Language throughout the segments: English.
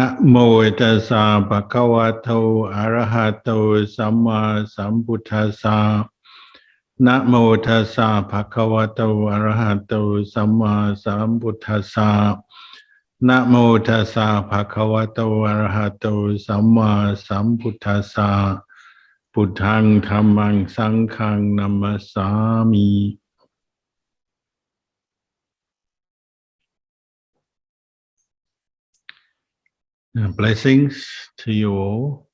Na mô tassa bhagavato arahato samma sambuddhassa. Na mô tassa bhagavato arahato samma sambuddhassa. Na mô tassa bhagavato arahato samma sambuddhassa. Buddhang dhammang sanghang namasami. Blessings to you all.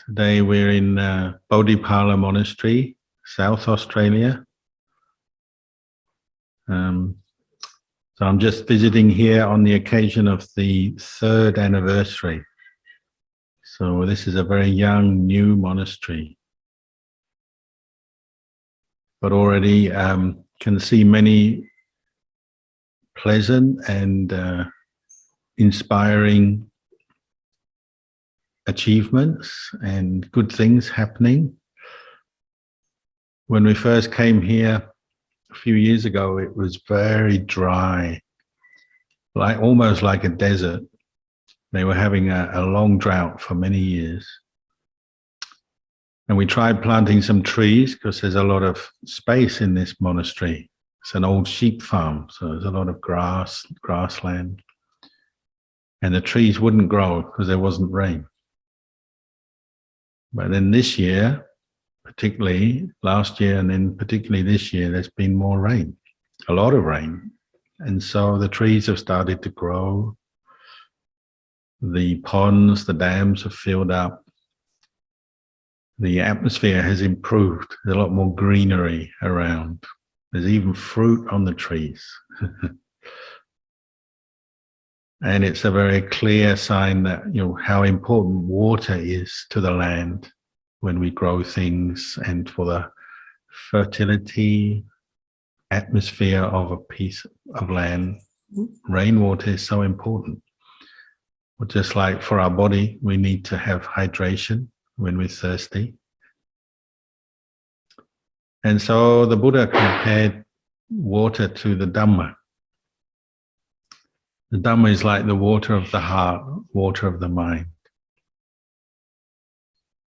Today we're in Bodhipala Monastery, South Australia. So I'm just visiting here on the occasion of the 3rd anniversary. So this is a very young, new monastery. But already can see many pleasant and inspiring achievements and good things happening. When we first came here a few years ago, it was very dry, almost like a desert. They were having a long drought for many years. And we tried planting some trees because there's a lot of space in this monastery. It's an old sheep farm, so there's a lot of grassland. And the trees wouldn't grow because there wasn't rain. But then this year, particularly last year and then particularly this year, there's been more rain, a lot of rain. And so the trees have started to grow. The ponds, the dams have filled up. The atmosphere has improved. There's a lot more greenery around. There's even fruit on the trees. And it's a very clear sign that, how important water is to the land when we grow things, and for the fertility, atmosphere of a piece of land. Rainwater is so important. But just like for our body, we need to have hydration when we're thirsty. And so the Buddha compared water to the Dhamma. The Dhamma is like the water of the heart, water of the mind.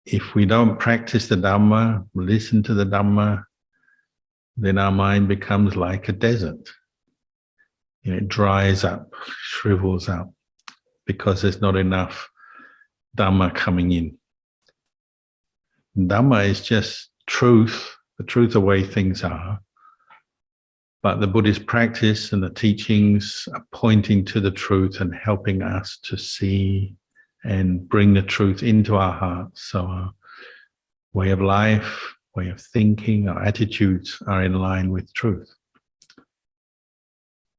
If we don't practice the Dhamma, listen to the Dhamma, then our mind becomes like a desert. It dries up, shrivels up, because there's not enough Dhamma coming in. Dhamma is just truth, the truth of the way things are. But the Buddhist practice and the teachings are pointing to the truth and helping us to see and bring the truth into our hearts. So our way of life, way of thinking, our attitudes are in line with truth.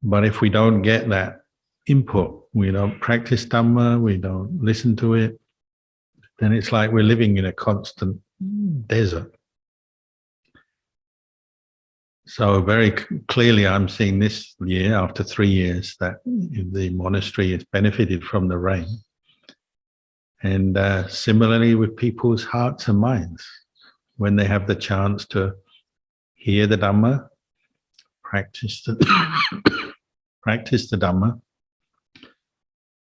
But if we don't get that input, we don't practice Dhamma, we don't listen to it, then it's like we're living in a constant desert. So very clearly I'm seeing this year, after 3 years, that the monastery has benefited from the rain. And similarly with people's hearts and minds, when they have the chance to hear the Dhamma, practice the Dhamma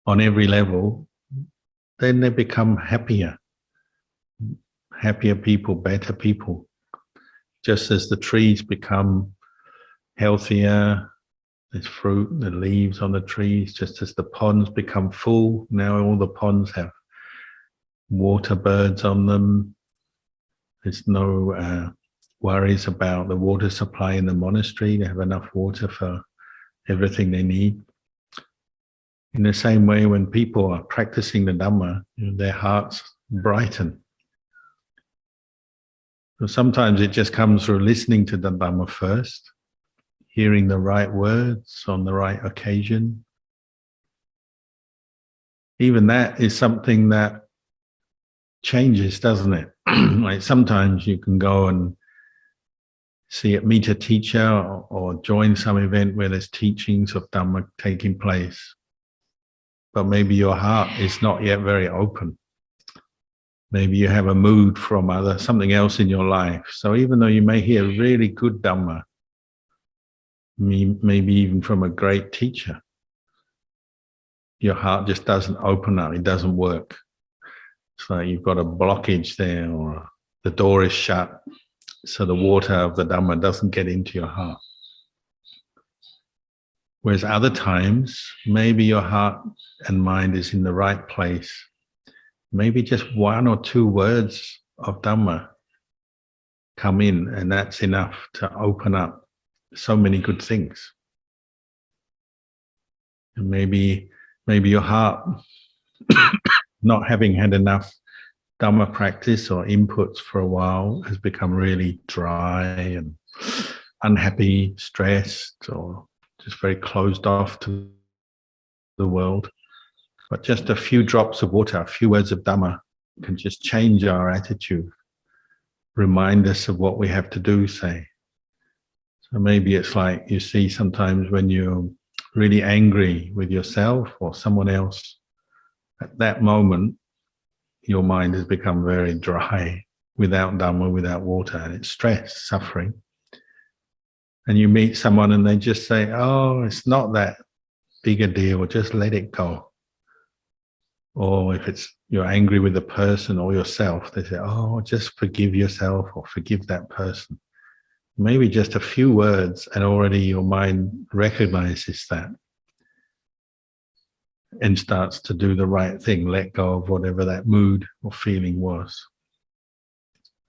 on every level, then they become happier people, better people. Just as the trees become healthier, there's fruit, the leaves on the trees, just as the ponds become full, now all the ponds have water birds on them. There's no worries about the water supply in the monastery. They have enough water for everything they need. In the same way, when people are practicing the Dhamma, their hearts brighten. So sometimes it just comes through listening to the Dhamma first, hearing the right words on the right occasion. Even that is something that changes, doesn't it? Like sometimes you can go and meet a teacher or join some event where there's teachings of Dhamma taking place, but maybe your heart is not yet very open. Maybe you have a mood from something else in your life. So even though you may hear really good Dhamma, maybe even from a great teacher, your heart just doesn't open up, it doesn't work. It's like you've got a blockage there, or the door is shut, so the water of the Dhamma doesn't get into your heart. Whereas other times, maybe your heart and mind is in the right place. Maybe just 1 or 2 words of Dhamma come in, and that's enough to open up so many good things. And maybe your heart, not having had enough Dhamma practice or inputs for a while, has become really dry and unhappy, stressed, or just very closed off to the world. But just a few drops of water, a few words of Dhamma can just change our attitude, remind us of what we have to do, say. So maybe it's like you see sometimes when you're really angry with yourself or someone else, at that moment, your mind has become very dry, without Dhamma, without water, and it's stress, suffering. And you meet someone and they just say, oh, it's not that big a deal, just let it go. Or if it's you're angry with the person or yourself, they say, oh, just forgive yourself or forgive that person. Maybe just a few words and already your mind recognizes that and starts to do the right thing, let go of whatever that mood or feeling was.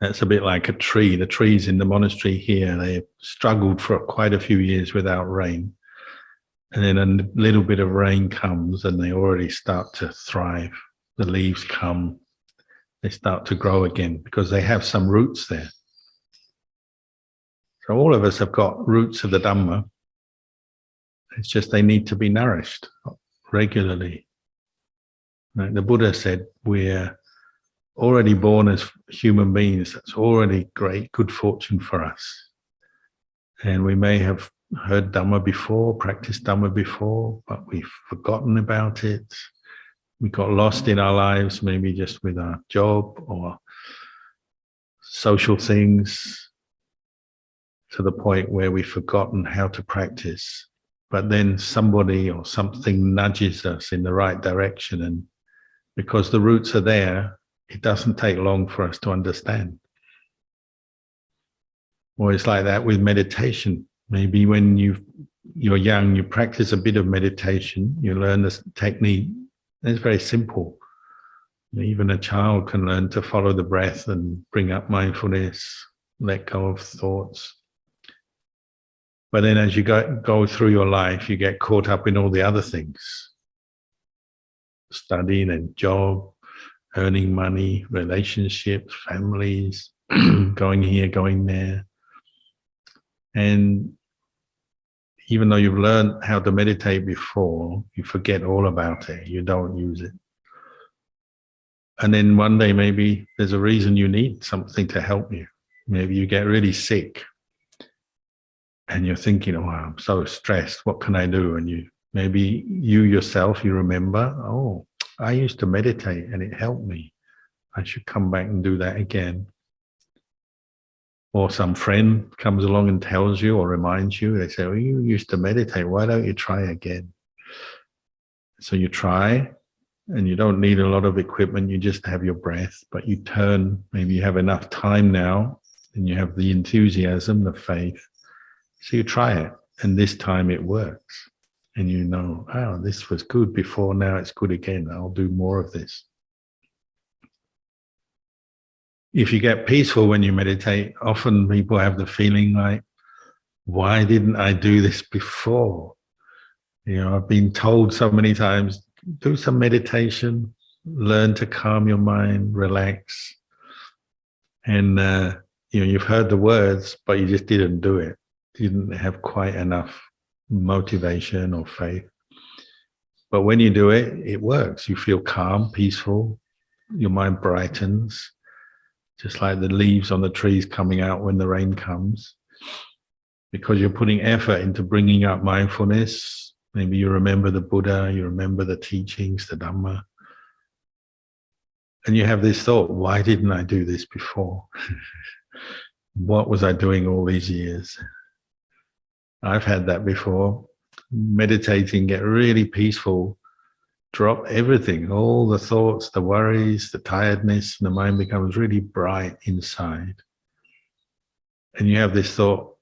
That's a bit like a tree. The trees in the monastery here, they struggled for quite a few years without rain. And then a little bit of rain comes and they already start to thrive. The leaves come, they start to grow again because they have some roots there. So all of us have got roots of the Dhamma. It's just they need to be nourished regularly. Like the Buddha said, we're already born as human beings. That's already great, good fortune for us. And we may have heard Dhamma before, practiced Dhamma before, but we've forgotten about it. We got lost in our lives, maybe just with our job or social things, to the point where we've forgotten how to practice. But then somebody or something nudges us in the right direction, and because the roots are there, it doesn't take long for us to understand. Or it's like that with meditation. Maybe when you're young, you practice a bit of meditation, you learn this technique. It's very simple. Even a child can learn to follow the breath and bring up mindfulness, let go of thoughts. But then as you go through your life, you get caught up in all the other things. Studying and job, earning money, relationships, families, going here, going there. And even though you've learned how to meditate before, you forget all about it. You don't use it. And then one day, maybe there's a reason you need something to help you. Maybe you get really sick and you're thinking, oh, I'm so stressed. What can I do? And maybe you yourself, you remember, oh, I used to meditate and it helped me. I should come back and do that again. Or some friend comes along and tells you or reminds you, they say, well, you used to meditate, why don't you try again? So you try, and you don't need a lot of equipment, you just have your breath, but you turn, maybe you have enough time now, and you have the enthusiasm, the faith. So you try it, and this time it works. And you know, oh, this was good before, now it's good again, I'll do more of this. If you get peaceful when you meditate, often people have the feeling like, why didn't I do this before? You know, I've been told so many times, do some meditation, learn to calm your mind, relax. And, you've heard the words, but you just didn't do it. You didn't have quite enough motivation or faith. But when you do it, it works. You feel calm, peaceful, your mind brightens. Just like the leaves on the trees coming out when the rain comes, because you're putting effort into bringing up mindfulness. Maybe you remember the Buddha, you remember the teachings, the Dhamma, and you have this thought, why didn't I do this before? What was I doing all these years? I've had that before. Meditating, get really peaceful, drop everything, all the thoughts, the worries, the tiredness, and the mind becomes really bright inside. And you have this thought,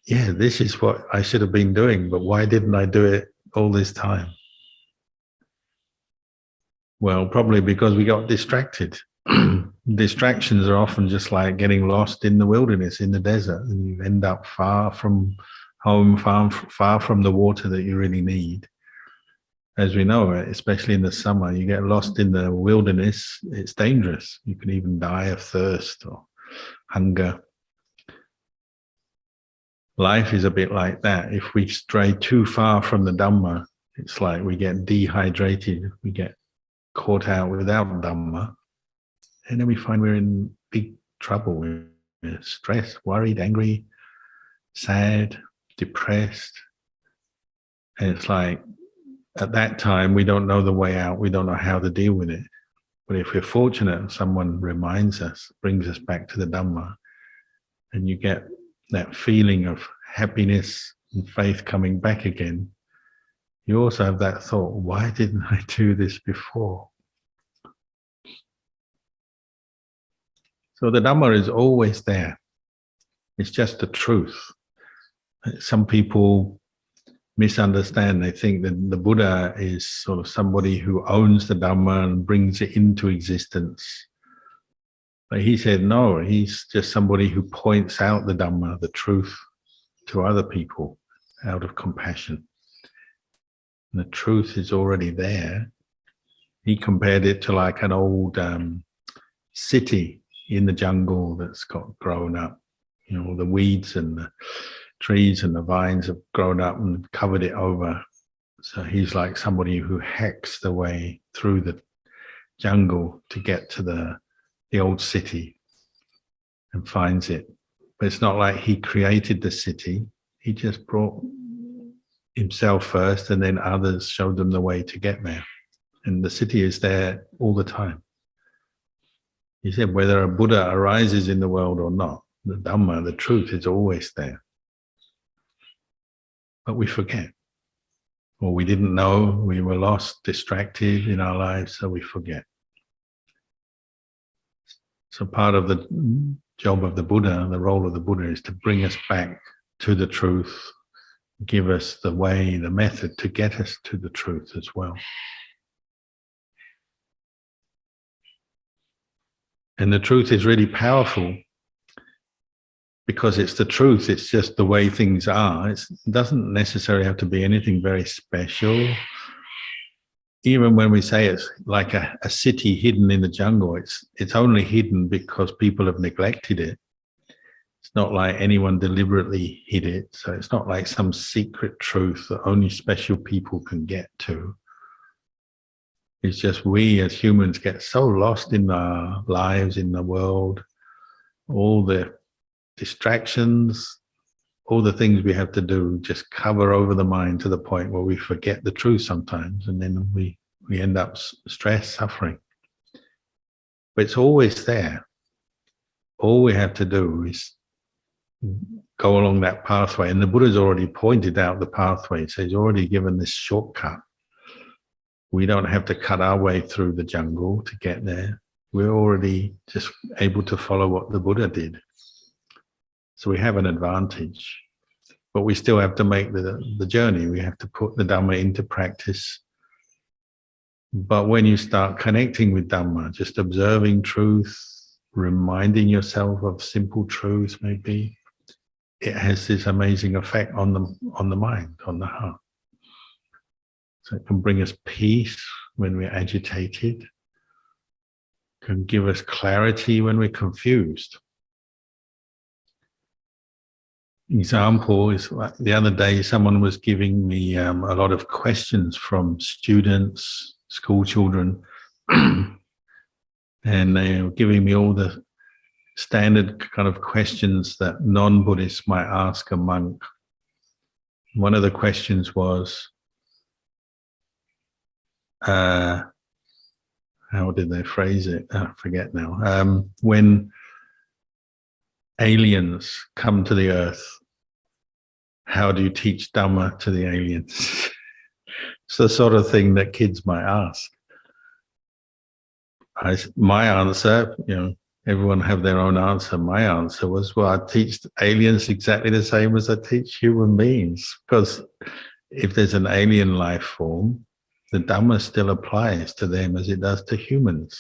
yeah, this is what I should have been doing, but why didn't I do it all this time? Well, probably because we got distracted. Distractions are often just like getting lost in the wilderness, in the desert, and you end up far from home, far from the water that you really need. As we know, especially in the summer, you get lost in the wilderness, it's dangerous. You can even die of thirst or hunger. Life is a bit like that. If we stray too far from the Dhamma, it's like we get dehydrated, we get caught out without Dhamma, and then we find we're in big trouble. We're stressed, worried, angry, sad, depressed. And it's like, at that time, we don't know the way out. We don't know how to deal with it. But if we're fortunate, someone reminds us, brings us back to the Dhamma, and you get that feeling of happiness and faith coming back again, you also have that thought, why didn't I do this before? So the Dhamma is always there. It's just the truth. Some people misunderstand. They think that the Buddha is sort of somebody who owns the Dhamma and brings it into existence. But he said, no, he's just somebody who points out the Dhamma, the truth, to other people out of compassion. And the truth is already there. He compared it to like an old city in the jungle that's got grown up. You know, the weeds and the trees and the vines have grown up and covered it over. So he's like somebody who hacks the way through the jungle to get to the old city and finds it. But it's not like he created the city. He just brought himself first, and then others showed them the way to get there. And the city is there all the time. He said whether a Buddha arises in the world or not, the Dhamma, the truth, is always there. But we forget. Or we didn't know, we were lost, distracted in our lives, so we forget. So part of the job of the Buddha, the role of the Buddha, is to bring us back to the truth, give us the way, the method to get us to the truth as well. And the truth is really powerful because it's the truth, it's just the way things are. It doesn't necessarily have to be anything very special. Even when we say it's like a city hidden in the jungle, it's only hidden because people have neglected it. It's not like anyone deliberately hid it. So it's not like some secret truth that only special people can get to. It's just we as humans get so lost in our lives, in the world, all the distractions, all the things we have to do just cover over the mind to the point where we forget the truth sometimes, and then we end up stressed, suffering. But it's always there. All we have to do is go along that pathway, and the Buddha's already pointed out the pathway, so he's already given this shortcut. We don't have to cut our way through the jungle to get there. We're already just able to follow what the Buddha did. So we have an advantage, but we still have to make the journey. We have to put the Dhamma into practice. But when you start connecting with Dhamma, just observing truth, reminding yourself of simple truths maybe, it has this amazing effect on the mind, on the heart. So it can bring us peace when we're agitated, can give us clarity when we're confused. Example is like the other day, someone was giving me a lot of questions from students, school children, and they were giving me all the standard kind of questions that non-Buddhists might ask a monk. One of the questions was, how did they phrase it? I forget now. When aliens come to the earth, how do you teach Dhamma to the aliens? It's the sort of thing that kids might ask. My answer, everyone have their own answer. My answer was, well, I teach aliens exactly the same as I teach human beings. Because if there's an alien life form, the Dhamma still applies to them as it does to humans.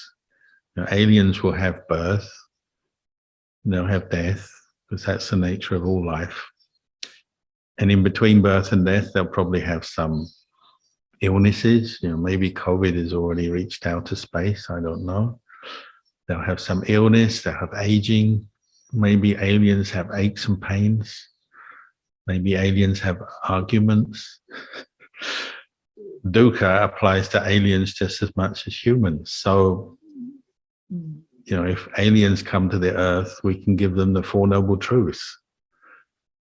Aliens will have birth, they'll have death, because that's the nature of all life. And in between birth and death, they'll probably have some illnesses. Maybe COVID has already reached outer space. I don't know. They'll have some illness. They'll have aging. Maybe aliens have aches and pains. Maybe aliens have arguments. Dukkha applies to aliens just as much as humans. So, if aliens come to the earth, we can give them the Four Noble Truths.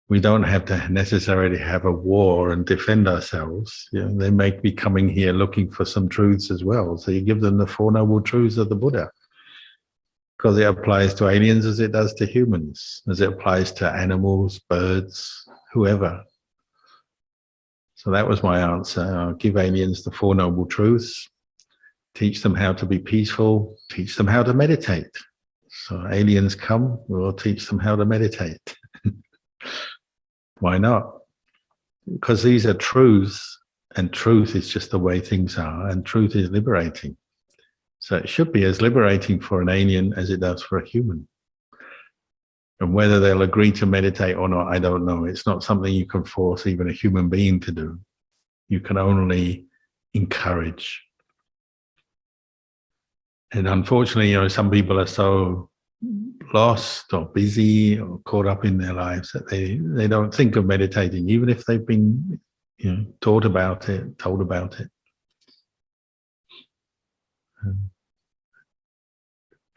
We don't have to necessarily have a war and defend ourselves. They may be coming here looking for some truths as well. So you give them the Four Noble Truths of the Buddha, because it applies to aliens as it does to humans, as it applies to animals, birds, whoever. So that was my answer. I'll give aliens the Four Noble Truths, teach them how to be peaceful, teach them how to meditate. So aliens come, we'll teach them how to meditate. Why not? Because these are truths, and truth is just the way things are, and truth is liberating. So it should be as liberating for an alien as it does for a human. And whether they'll agree to meditate or not, I don't know. It's not something you can force even a human being to do. You can only encourage. And unfortunately, some people are so lost or busy or caught up in their lives that they don't think of meditating, even if they've been taught about it, told about it.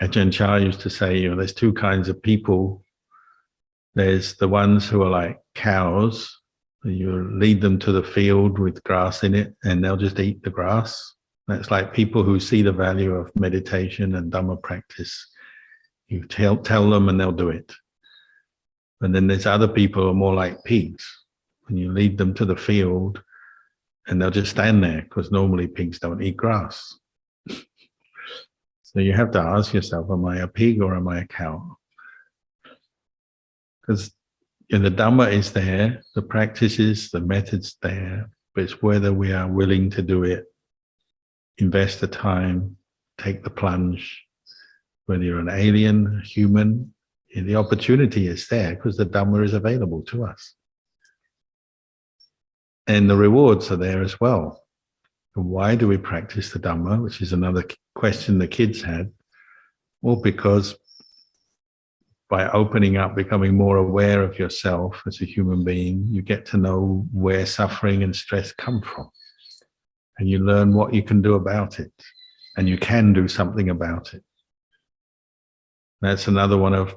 Ajahn Chah used to say, there's two kinds of people. There's the ones who are like cows. You lead them to the field with grass in it and they'll just eat the grass. That's like people who see the value of meditation and Dhamma practice. You tell them and they'll do it. And then there's other people who are more like pigs. And you lead them to the field and they'll just stand there, because normally pigs don't eat grass. So you have to ask yourself, am I a pig or am I a cow? Because the Dhamma is there, the practices, the methods there, but it's whether we are willing to do it, invest the time, take the plunge. Whether you're an alien, a human, the opportunity is there because the Dhamma is available to us. And the rewards are there as well. And why do we practice the Dhamma, which is another question the kids had? Well, because by opening up, becoming more aware of yourself as a human being, you get to know where suffering and stress come from. And you learn what you can do about it. And you can do something about it. That's another one of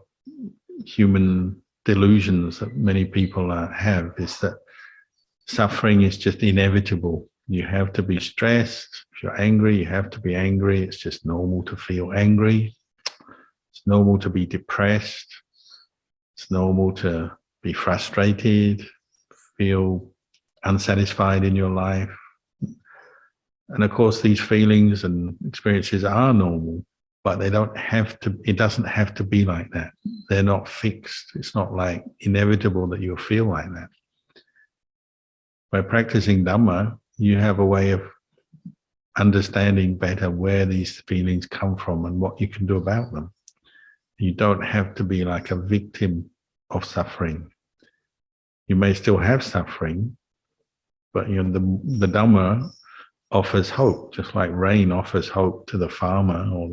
human delusions that many people have, is that suffering is just inevitable. You have to be stressed. If you're angry, you have to be angry. It's just normal to feel angry. It's normal to be depressed. It's normal to be frustrated, feel unsatisfied in your life. And of course, these feelings and experiences are normal, but they don't have to, it doesn't have to be like that. They're not fixed. It's not like inevitable that you'll feel like that. By practicing Dhamma, you have a way of understanding better where these feelings come from and what you can do about them. You don't have to be like a victim of suffering. You may still have suffering, but the Dhamma offers hope, just like rain offers hope to the farmer or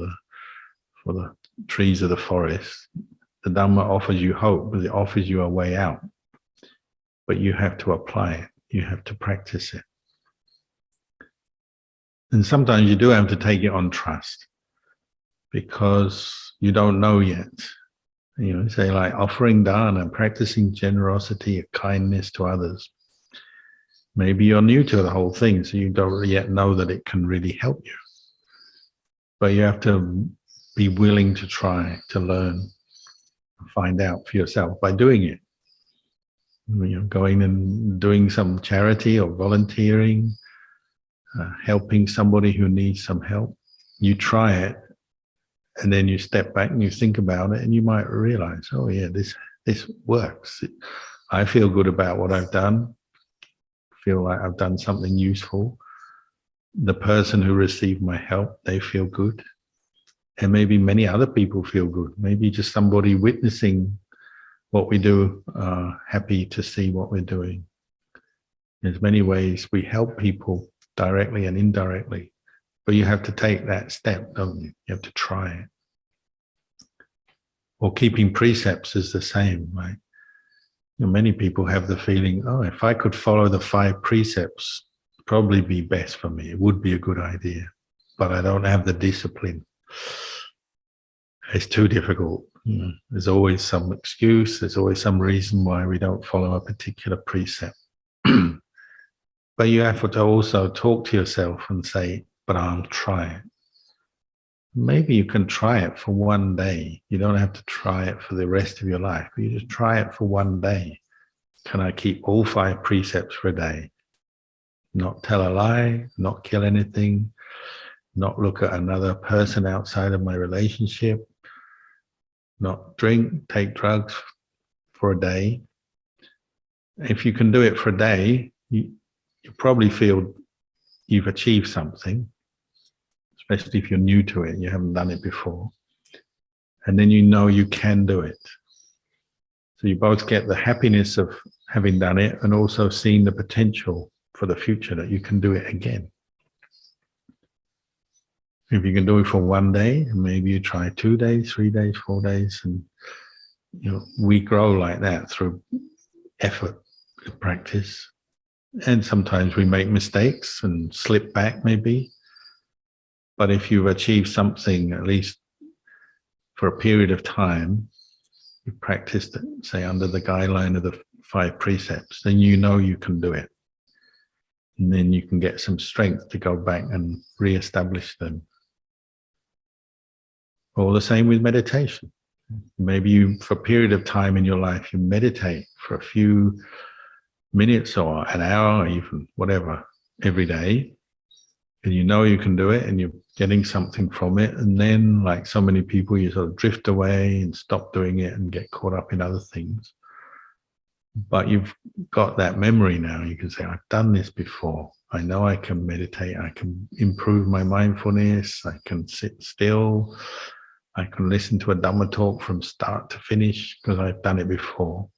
for the trees of the forest. The Dhamma offers you hope, but it offers you a way out. But you have to apply it. You have to practice it. And sometimes you do have to take it on trust, because you don't know yet. Say like offering dana, practicing generosity, kindness to others. Maybe you're new to the whole thing, so you don't yet know that it can really help you. But you have to be willing to try, to learn, find out for yourself by doing it. Going and doing some charity or volunteering, helping somebody who needs some help. You try it, and then you step back and you think about it, and you might realize, oh yeah, this works. I feel good about what I've done. Feel like I've done something useful. The person who received my help, they feel good. And maybe many other people feel good. Maybe just somebody witnessing what we do are happy to see what we're doing. There's many ways we help people directly and indirectly, but you have to take that step, don't you? You have to try it. Or keeping precepts is the same, right? You know, many people have the feeling, oh, if I could follow the 5 precepts, probably be best for me. It would be a good idea, but I don't have the discipline. It's too difficult. You know, there's always some excuse. There's always some reason why we don't follow a particular precept. But you have to also talk to yourself and say, but I'll try it. Maybe you can try it for one day. You don't have to try it for the rest of your life. You just try it for one day. Can I keep all 5 precepts for a day? Not tell a lie, not kill anything, not look at another person outside of my relationship, not drink, take drugs for a day. If you can do it for a day, you probably feel you've achieved something, especially if you're new to it, you haven't done it before. And then you know you can do it. So you both get the happiness of having done it and also seeing the potential for the future that you can do it again. If you can do it for one day, maybe you try 2 days, 3 days, 4 days, and you know, we grow like that through effort, practice. And sometimes we make mistakes and slip back maybe. But if you've achieved something, at least for a period of time, you've practiced it, say under the guideline of the 5 precepts, then you know you can do it. And then you can get some strength to go back and re-establish them. Or the same with meditation. Maybe you, for a period of time in your life, you meditate for a few minutes or an hour, or even whatever, every day. And you know you can do it and you're getting something from it. And then, like so many people, you sort of drift away and stop doing it and get caught up in other things. But you've got that memory now. You can say, I've done this before. I know I can meditate. I can improve my mindfulness. I can sit still. I can listen to a Dhamma talk from start to finish because I've done it before.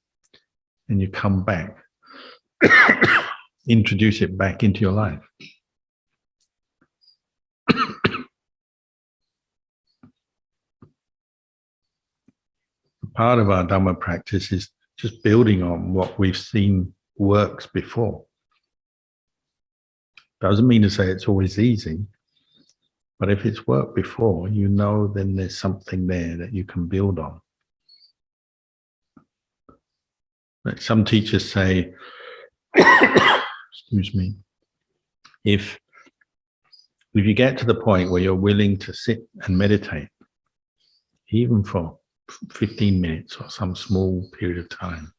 And you come back, introduce it back into your life. Part of our Dhamma practice is just building on what we've seen works before. Doesn't mean to say it's always easy, but if it's worked before, you know then there's something there that you can build on. Like some teachers say, excuse me, if you get to the point where you're willing to sit and meditate, even for 15 minutes or some small period of time,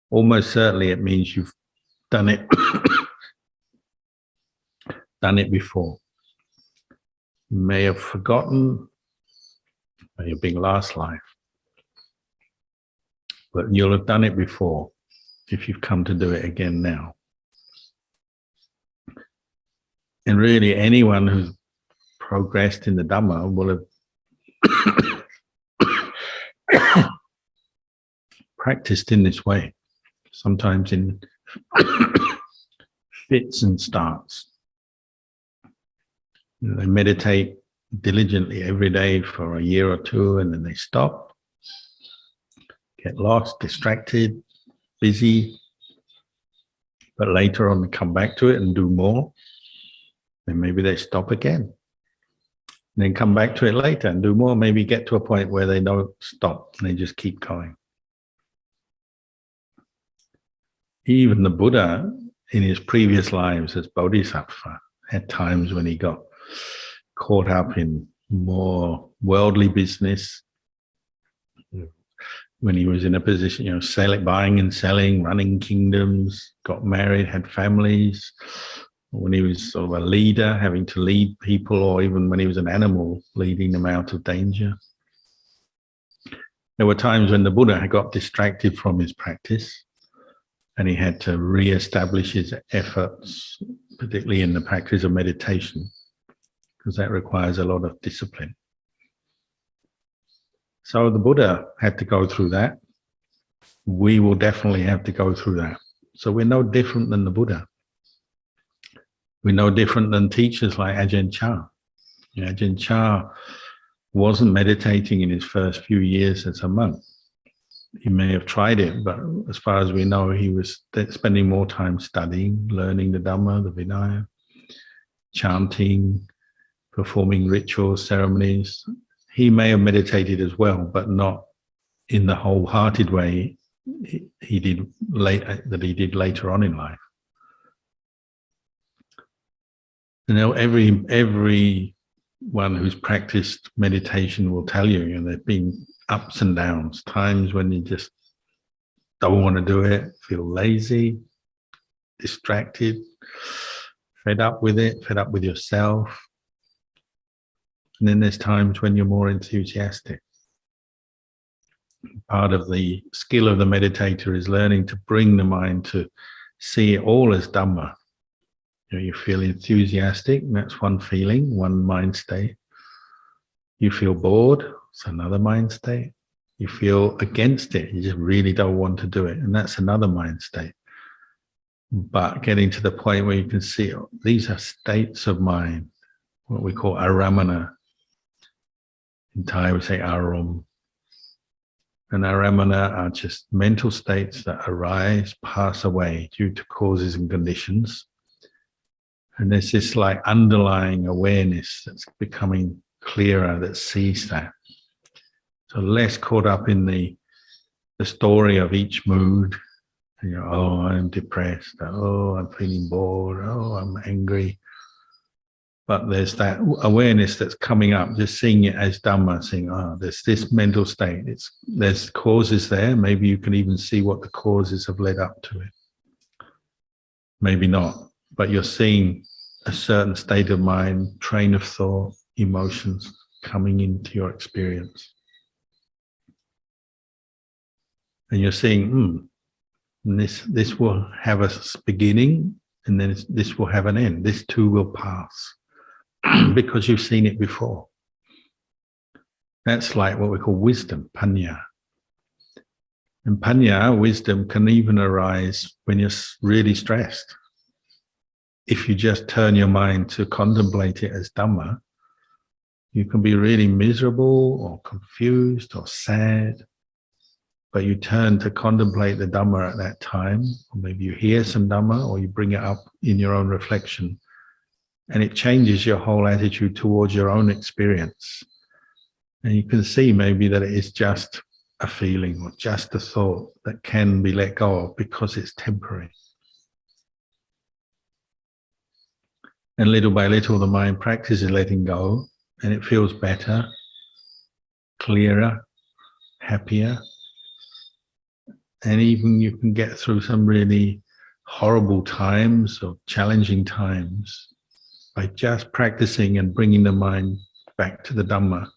almost certainly it means you've done it done it before. You may have forgotten, may have been last life, but you'll have done it before if you've come to do it again now. And really anyone who's progressed in the Dhamma will have practiced in this way, sometimes in fits and starts. You know, they meditate diligently every day for a year or two, and then they stop, get lost, distracted, busy, but later on they come back to it and do more. Then maybe they stop again, and then come back to it later and do more, maybe get to a point where they don't stop and they just keep going. Even the Buddha in his previous lives as Bodhisattva had times when he got caught up in more worldly business, when he was in a position, you know, buying and selling, running kingdoms, got married, had families, when he was sort of a leader, having to lead people, or even when he was an animal, leading them out of danger. There were times when the Buddha had got distracted from his practice and he had to re-establish his efforts, particularly in the practice of meditation, because that requires a lot of discipline. So the Buddha had to go through that. We will definitely have to go through that. So we're no different than the Buddha. We're no different than teachers like Ajahn Chah. Ajahn Chah wasn't meditating in his first few years as a monk. He may have tried it, but as far as we know, he was spending more time studying, learning the Dhamma, the Vinaya, chanting, performing rituals, ceremonies. He may have meditated as well, but not in the wholehearted way he did later on in life. Every one who's practiced meditation will tell you, there've been ups and downs, times when you just don't want to do it, feel lazy, distracted, fed up with it, fed up with yourself. And then there's times when you're more enthusiastic. Part of the skill of the meditator is learning to bring the mind to see it all as Dhamma. You feel enthusiastic, and that's one feeling, one mind state. You feel bored, it's another mind state. You feel against it, you just really don't want to do it, and that's another mind state. But getting to the point where you can see these are states of mind, what we call aramana. In Thai we say arum. And aramana are just mental states that arise, pass away due to causes and conditions. And there's this like underlying awareness that's becoming clearer, that sees that. So less caught up in the story of each mood. Oh, I'm depressed. Oh, I'm feeling bored. Oh, I'm angry. But there's that awareness that's coming up, just seeing it as Dhamma, saying, there's this mental state. There's causes there. Maybe you can even see what the causes have led up to it. Maybe not. But you're seeing a certain state of mind, train of thought, emotions coming into your experience. And you're seeing, this will have a beginning, and then this will have an end. This too will pass, because you've seen it before. That's like what we call wisdom, panya. And panya, wisdom, can even arise when you're really stressed. If you just turn your mind to contemplate it as Dhamma, you can be really miserable or confused or sad, but you turn to contemplate the Dhamma at that time, or maybe you hear some Dhamma, or you bring it up in your own reflection, and it changes your whole attitude towards your own experience. And you can see maybe that it is just a feeling or just a thought that can be let go of because it's temporary. And little by little, the mind practices letting go, and it feels better, clearer, happier. And even you can get through some really horrible times or challenging times by just practicing and bringing the mind back to the Dhamma.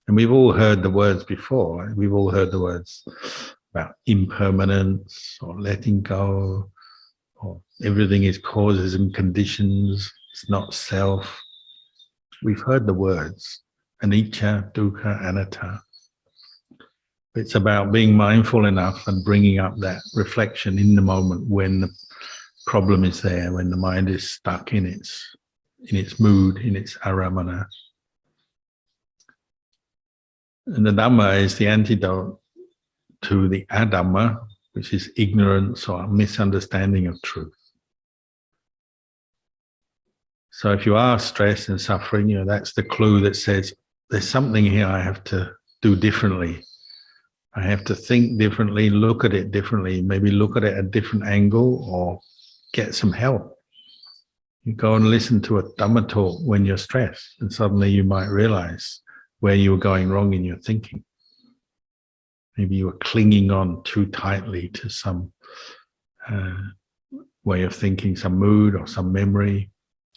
And we've all heard the words before. Right? We've all heard the words about impermanence or letting go, or everything is causes and conditions, it's not self. We've heard the words, anicca, dukkha, anatta. It's about being mindful enough and bringing up that reflection in the moment when the problem is there, when the mind is stuck in its mood, in its aramana. And the Dhamma is the antidote to the adhamma, which is ignorance or misunderstanding of truth. So if you are stressed and suffering, that's the clue that says, there's something here I have to do differently. I have to think differently, look at it differently, maybe look at it at a different angle, or get some help. You go and listen to a Dhamma talk when you're stressed, and suddenly you might realize where you were going wrong in your thinking. Maybe you were clinging on too tightly to some way of thinking, some mood or some memory,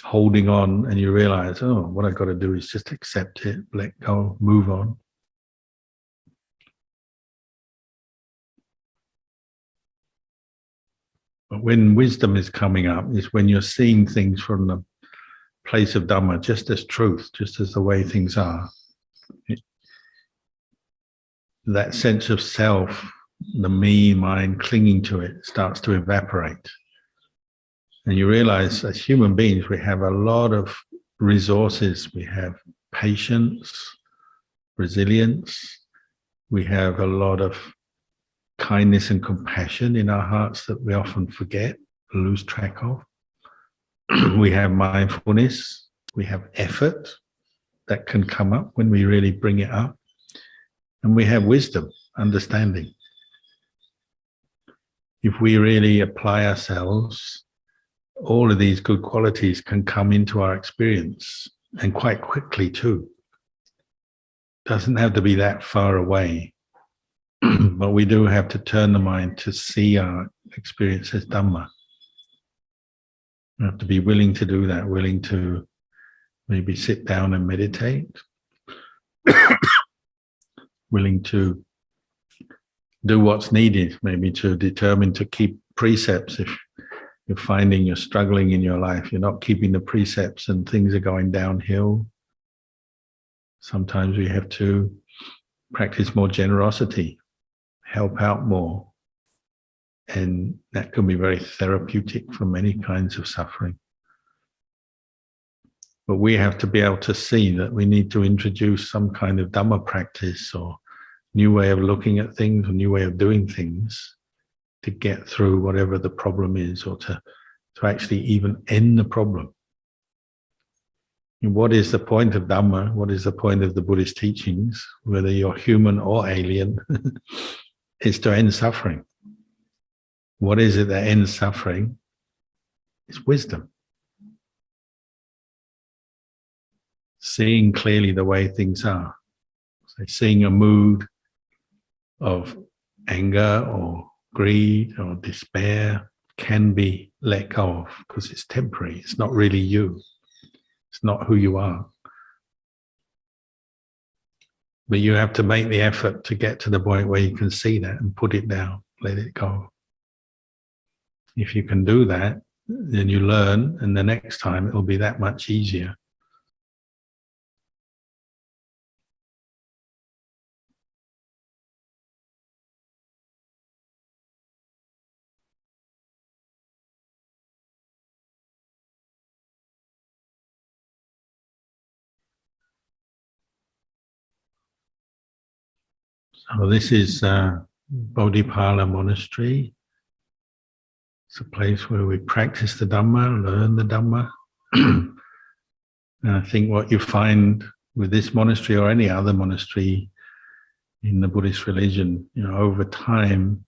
holding on, and you realize, oh, what I've got to do is just accept it, let go, move on. But when wisdom is coming up is when you're seeing things from the place of Dhamma, just as truth, just as the way things are. That sense of self, the me mind clinging to it, starts to evaporate. And you realize as human beings, we have a lot of resources. We have patience, resilience. We have a lot of kindness and compassion in our hearts that we often forget, lose track of. We have mindfulness. We have effort that can come up when we really bring it up. And we have wisdom, understanding. If we really apply ourselves, all of these good qualities can come into our experience, and quite quickly too. Doesn't have to be that far away, but we do have to turn the mind to see our experience as Dhamma. We have to be willing to do that, willing to maybe sit down and meditate, willing to do what's needed, maybe to determine to keep precepts. If you're finding you're struggling in your life, you're not keeping the precepts and things are going downhill, sometimes we have to practice more generosity, help out more. And that can be very therapeutic for many kinds of suffering. But we have to be able to see that we need to introduce some kind of Dhamma practice or new way of looking at things, or new way of doing things to get through whatever the problem is, or to actually even end the problem. And what is the point of Dhamma? What is the point of the Buddhist teachings, whether you're human or alien, is to end suffering. What is it that ends suffering? It's wisdom. Seeing clearly the way things are. So seeing a mood of anger or greed or despair can be let go of because it's temporary. It's not really you. It's not who you are. But you have to make the effort to get to the point where you can see that and put it down, let it go. If you can do that, then you learn, and the next time it'll be that much easier. So this is Bodhipala Monastery. It's a place where we practice the Dhamma, learn the Dhamma. And I think what you find with this monastery or any other monastery in the Buddhist religion, over time,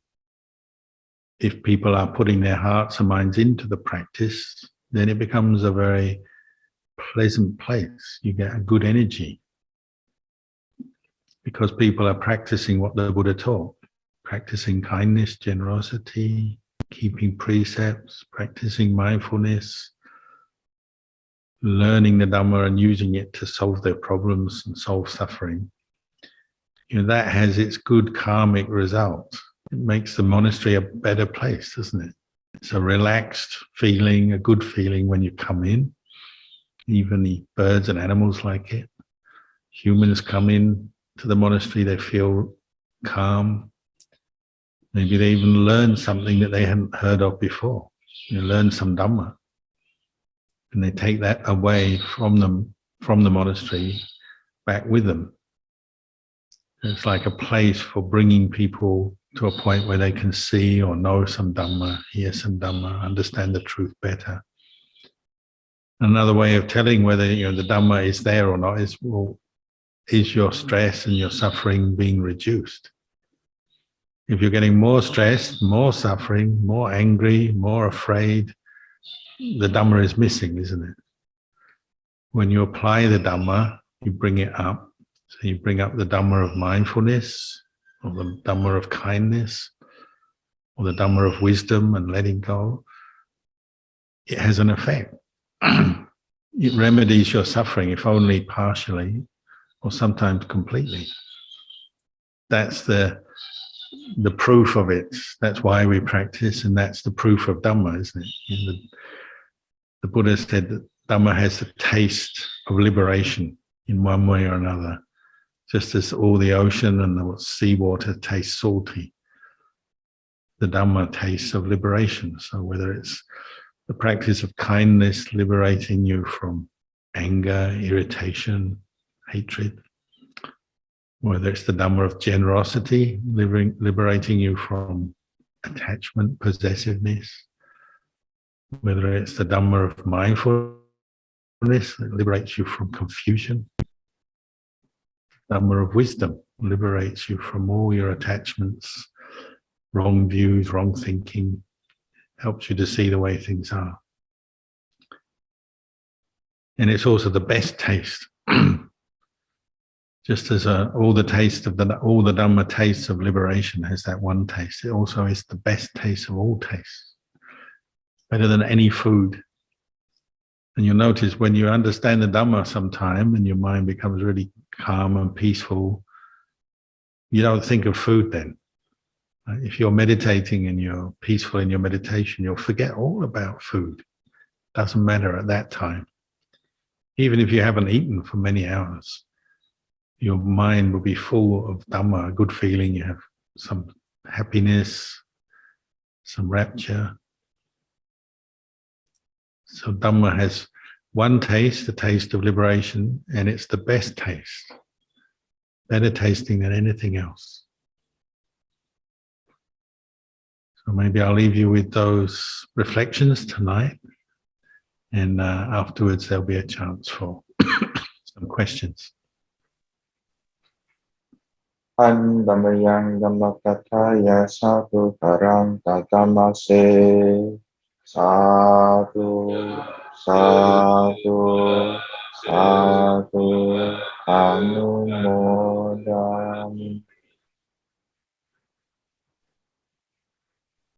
if people are putting their hearts and minds into the practice, then it becomes a very pleasant place. You get a good energy because people are practicing what the Buddha taught, practicing kindness, generosity, keeping precepts, practicing mindfulness, learning the Dhamma and using it to solve their problems and solve suffering. That has its good karmic result. It makes the monastery a better place, doesn't it? It's a relaxed feeling, a good feeling when you come in. Even the birds and animals like it. Humans come in to the monastery, they feel calm. Maybe they even learn something that they hadn't heard of before. Learn some Dhamma. And they take that away from them, from the monastery, back with them. It's like a place for bringing people to a point where they can see or know some Dhamma, hear some Dhamma, understand the truth better. Another way of telling whether the Dhamma is there or not is, well, is your stress and your suffering being reduced? If you're getting more stressed, more suffering, more angry, more afraid, the Dhamma is missing, isn't it? When you apply the Dhamma, you bring it up. So you bring up the Dhamma of mindfulness, or the Dhamma of kindness, or the Dhamma of wisdom and letting go. it has an effect. It remedies your suffering, if only partially, or sometimes completely. That's the proof of it. That's why we practice, and that's the proof of Dhamma, isn't it? The Buddha said that Dhamma has the taste of liberation in one way or another, just as all the ocean and the seawater taste salty. The Dhamma tastes of liberation. So whether it's the practice of kindness liberating you from anger, irritation, hatred, whether it's the Dhamma of generosity liberating you from attachment, possessiveness, whether it's the Dhamma of mindfulness that liberates you from confusion, Dhamma of wisdom liberates you from all your attachments, wrong views, wrong thinking, helps you to see the way things are. And it's also the best taste. Just as all the Dhamma tastes of liberation has that one taste, it also is the best taste of all tastes, better than any food. And you'll notice when you understand the Dhamma sometime and your mind becomes really calm and peaceful, you don't think of food then. If you're meditating and you're peaceful in your meditation, you'll forget all about food. Doesn't matter at that time. Even if you haven't eaten for many hours, your mind will be full of Dhamma, a good feeling. You have some happiness, some rapture. So Dhamma has one taste, the taste of liberation, and it's the best taste, better tasting than anything else. So maybe I'll leave you with those reflections tonight, and afterwards there'll be a chance for some questions. Andamayang Dhammakataya Sadhu Karang Tatamase Sadhu Sadhu Sadhu Anu